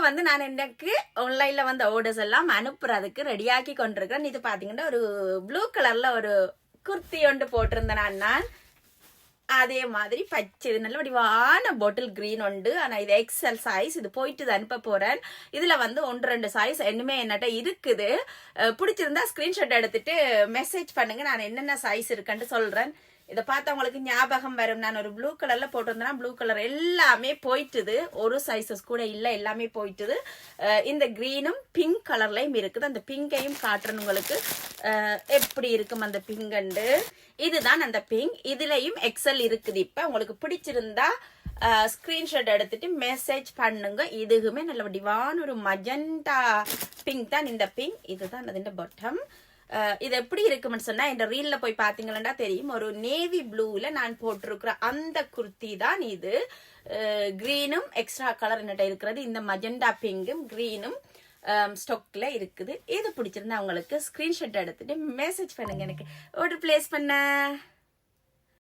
வந்து நான் எனக்கு ஆன்லைன்ல வந்து ஆர்டர்ஸ் எல்லாம் அனுப்புறதுக்கு ரெடியாக்கி கொண்டிருக்கிறேன். இது பாத்தீங்கன்னா ஒரு ப்ளூ கலர்ல ஒரு குர்த்தி ஒன்று போட்டிருந்தேன் நான். அதே மாதிரி பச்சை நல்ல வடிவான பாட்டில் கிரீன் உண்டு. ஆனா இது எக்ஸல் சைஸ். இது போயிட்டு அனுப்ப போறேன். இதுல வந்து 1-2 சைஸ் இன்னுமே என்னட்ட இருக்குது. பிடிச்சிருந்தா ஸ்கிரீன்ஷாட் எடுத்துட்டு மெசேஜ் பண்ணுங்க, நான் என்னென்ன சைஸ் இருக்குன்னு சொல்றேன். இதை பார்த்தா உங்களுக்கு ஞாபகம் வரும். நான் ஒரு ப்ளூ கலர்ல போட்டிருந்தேன்னா ப்ளூ கலர் எல்லாமே போயிட்டுது, ஒரு சைஸஸ் கூட இல்லை, எல்லாமே போயிட்டுது. இந்த கிரீனும் பிங்க் கலர்லயும் இருக்குது. அந்த பிங்கையும் காட்டுறேன் உங்களுக்கு எப்படி இருக்கும் அந்த பிங்கண்டு. இதுதான் அந்த பிங்க். இதுலயும் எக்ஸல் இருக்குது. இப்ப உங்களுக்கு பிடிச்சிருந்தா ஸ்கிரீன்ஷாட் எடுத்துட்டு மெசேஜ் பண்ணுங்க. இதுக்குமே நல்ல வடிவான ஒரு மஜெண்டா பிங்க் தான் இந்த பிங்க். இதுதான் அதுன்ற பாட்டம். இது எப்படி இருக்குன்னு சொன்னா இந்த ரீல்ல போய் பாத்தீங்கன்னா தெரியும். ஒரு நேவி ப்ளூல நான் போட்டிருக்கிற அந்த குர்த்தி தான் இது. கிரீனும் எக்ஸ்ட்ரா கலர் என்னட்ட இருக்கிறது. இந்த மஜெண்டா பிங்கும் கிரீனும் ஸ்டாக்ல இருக்குது. இது பிடிச்சிருந்தா உங்களுக்கு ஸ்கிரீன்ஷாட் எடுத்துட்டு மெசேஜ் பண்ணுங்க, எனக்கு ஆர்டர் பிளேஸ் பண்ண.